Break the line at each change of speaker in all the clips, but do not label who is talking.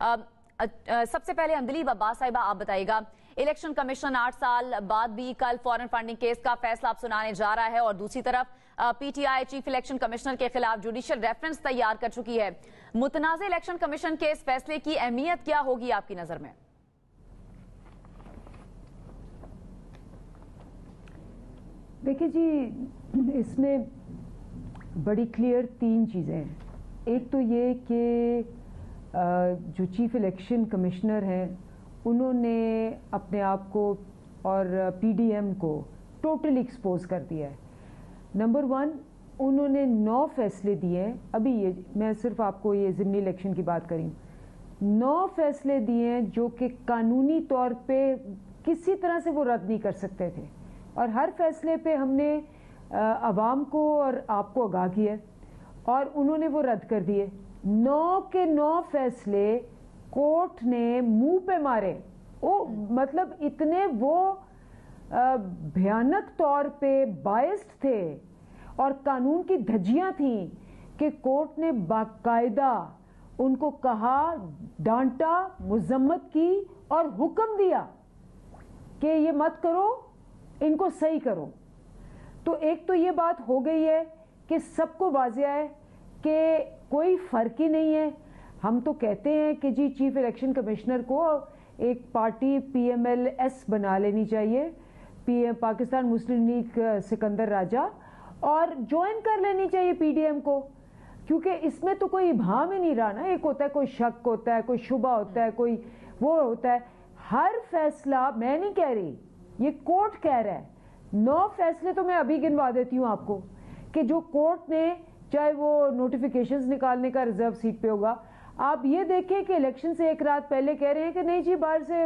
سب سے پہلے اندلیب عباس صاحبہ آپ بتائیے گا، الیکشن کمیشن 8 سال بعد بھی کل فورن فنڈنگ کیس کا فیصلہ اب سنانے جا رہا ہے، اور دوسری طرف P T I chief election commissioner کے خلاف جوڈیشل ریفرنس تیار کر چکی ہے۔ متنازع الیکشن کمیشن کے اس فیصلے کی اہمیت کیا ہوگی آپ کی نظر میں؟
دیکھیں جی، اس میں بڑی کلیئر 3 چیزیں ہیں۔ ایک تو یہ کہ جو چیف الیکشن کمشنر ہیں انہوں نے اپنے آپ کو اور پی ڈی ایم کو ٹوٹلی ایکسپوز کر دیا ہے۔ نمبر 1، انہوں نے 9 فیصلے دیے ہیں۔ ابھی یہ میں صرف آپ کو یہ ضمنی الیکشن کی بات کری ہوں، 9 فیصلے دیے ہیں جو کہ قانونی طور پہ کسی طرح سے وہ رد نہیں کر سکتے تھے، اور ہر فیصلے پہ ہم نے عوام کو اور آپ کو آگاہ کیا اور انہوں نے وہ رد کر دیے۔ 9 کے 9 فیصلے کورٹ نے منہ پہ مارے، مطلب اتنے وہ بھیانک طور پہ بائسڈ تھے اور قانون کی دھجیاں تھیں کہ کورٹ نے باقاعدہ ان کو کہا، ڈانٹا، مذمت کی اور حکم دیا کہ یہ مت کرو، ان کو صحیح کرو۔ تو ایک تو یہ بات ہو گئی ہے کہ سب کو واضح ہے کہ کوئی فرق ہی نہیں ہے۔ ہم تو کہتے ہیں کہ جی چیف الیکشن کمشنر کو ایک party P M L S بنا لینی چاہیے، پاکستان مسلم لیگ سکندر راجہ، اور جوائن کر لینی چاہیے پی ڈی ایم کو، کیونکہ اس میں تو کوئی ابہام ہی نہیں رہا نا۔ ایک ہوتا ہے کوئی شک ہوتا ہے، کوئی شبہ ہوتا ہے، کوئی وہ ہوتا ہے۔ ہر فیصلہ میں نہیں کہہ رہی، یہ کورٹ کہہ رہا ہے۔ 9 فیصلے تو میں ابھی گنوا دیتی ہوں آپ کو کہ جو کورٹ نے، چاہے وہ نوٹیفیکیشنز نکالنے کا ریزرو سیٹ پہ ہوگا، آپ یہ دیکھیں کہ الیکشن سے ایک رات پہلے کہہ رہے ہیں کہ نہیں جی باہر سے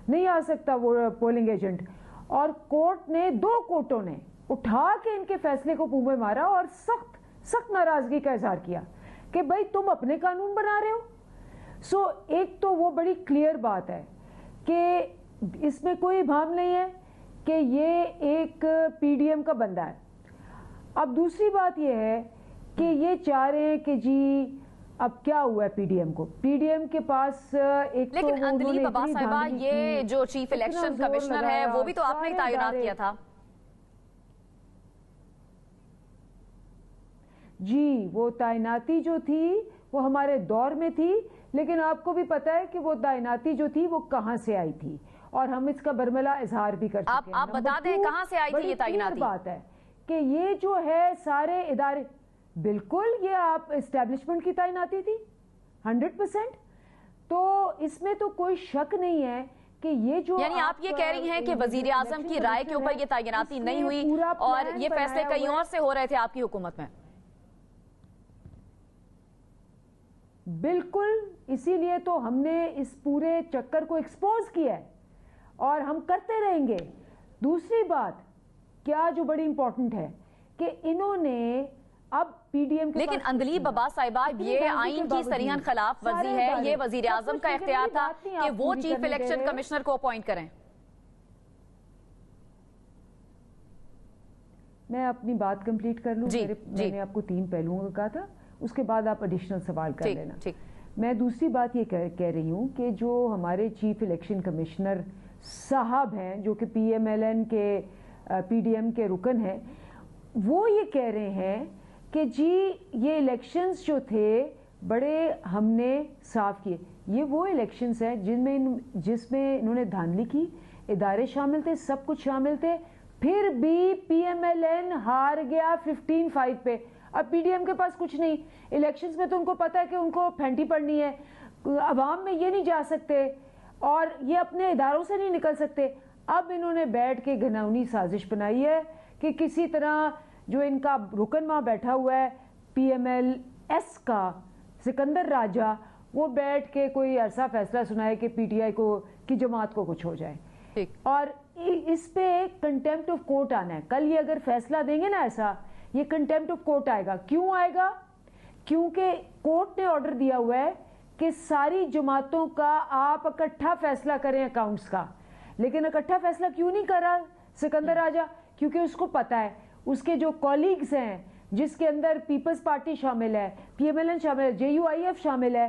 نہیں آ سکتا وہ پولنگ ایجنٹ، اور کورٹ نے 2 کورٹوں نے اٹھا کے ان کے فیصلے کو منہ میں مارا اور سخت ناراضگی کا اظہار کیا کہ بھائی تم اپنے قانون بنا رہے ہو۔ ایک تو وہ بڑی کلیئر بات ہے کہ اس میں کوئی ابہام نہیں ہے کہ یہ ایک پی ڈی ایم کا بندہ ہے۔ اب دوسری بات یہ ہے کہ یہ چاہ رہے ہیں کہ جی اب کیا ہوا ہے پی ڈی ایم کو، پی ڈی ایم کے پاس ایک،
لیکن اندلیب عباس صاحبہ یہ جو چیف الیکشن کمشنر ہے وہ بھی تو آپ نے تعینات کیا تھا۔
جی وہ تعیناتی جو تھی وہ ہمارے دور میں تھی، لیکن آپ کو بھی پتا ہے کہ وہ تعیناتی جو تھی وہ کہاں سے آئی تھی، اور ہم اس کا برملا اظہار بھی کر چکے ہیں۔
آپ بتا دیں کہاں سے آئی تھی یہ تعیناتی؟
بات ہے کہ یہ جو ہے سارے ادارے، بالکل یہ آپ اسٹیبلشمنٹ کی تعیناتی تھی 100%، تو اس میں تو کوئی شک نہیں ہے کہ یہ جو،
یعنی آپ یہ کہہ رہی ہیں کہ وزیر اعظم کی رائے کے اوپر یہ تعیناتی نہیں ہوئی اور یہ فیصلے کہیں اور سے ہو رہے تھے آپ کی حکومت میں؟
بالکل، اسی لیے تو ہم نے اس پورے چکر کو ایکسپوز کیا ہے اور ہم کرتے رہیں گے۔ دوسری بات کیا جو بڑی امپورٹنٹ ہے کہ انہوں نے اب پی ڈی ایم کے،
لیکن اندلیب عباس صاحبہ یہ آئین کی صریحاً خلاف ورزی ہے، یہ وزیر اعظم کا اختیار تھا کہ وہ چیف الیکشن کمشنر کو اپوائنٹ کریں۔
میں اپنی بات کمپلیٹ کر لوں، میں نے آپ کو 3 پہلوؤں کا کہا تھا، اس کے بعد آپ ایڈیشنل سوال کر لینا۔ میں دوسری بات یہ کہہ رہی ہوں کہ جو ہمارے چیف الیکشن کمشنر صاحب ہیں جو کہ پی ایم ایل این کے پی ڈی ایم کے رکن ہیں، وہ یہ کہہ رہے ہیں کہ جی یہ الیکشنز جو تھے بڑے ہم نے صاف کیے۔ یہ وہ الیکشنز ہیں جس میں انہوں نے دھاندلی کی، ادارے شامل تھے، سب کچھ شامل تھے، پھر بھی پی ایم ایل این ہار گیا 15-5 پہ۔ اب پی ڈی ایم کے پاس کچھ نہیں، الیکشنز میں تو ان کو پتا ہے کہ ان کو پھینٹی پڑنی ہے، عوام میں یہ نہیں جا سکتے اور یہ اپنے اداروں سے نہیں نکل سکتے۔ اب انہوں نے بیٹھ کے گھناؤنی سازش بنائی ہے کہ کسی طرح جو ان کا رکن وہاں بیٹھا ہوا ہے پی ایم ایل ایس کا سکندر راجہ، وہ بیٹھ کے کوئی ایسا فیصلہ سنائے کہ پی ٹی آئی کی جماعت کو کچھ ہو جائے، اور اس پہ کنٹیمپٹ آف کورٹ آنا ہے۔ کل یہ اگر فیصلہ دیں گے نا ایسا، یہ کنٹیمپٹ آف کورٹ آئے گا۔ کیوں آئے گا؟ کیونکہ کورٹ نے آرڈر دیا ہوا ہے کہ ساری جماعتوں کا آپ اکٹھا فیصلہ کریں اکاؤنٹس کا، لیکن اکٹھا فیصلہ کیوں نہیں کر رہا سکندر راجہ؟ کیونکہ اس کو پتا ہے اس کے جو کولیگز ہیں، جس کے اندر پیپلز پارٹی شامل ہے، پی ایم ایل این شامل ہے، جے یو آئی ایف شامل ہے،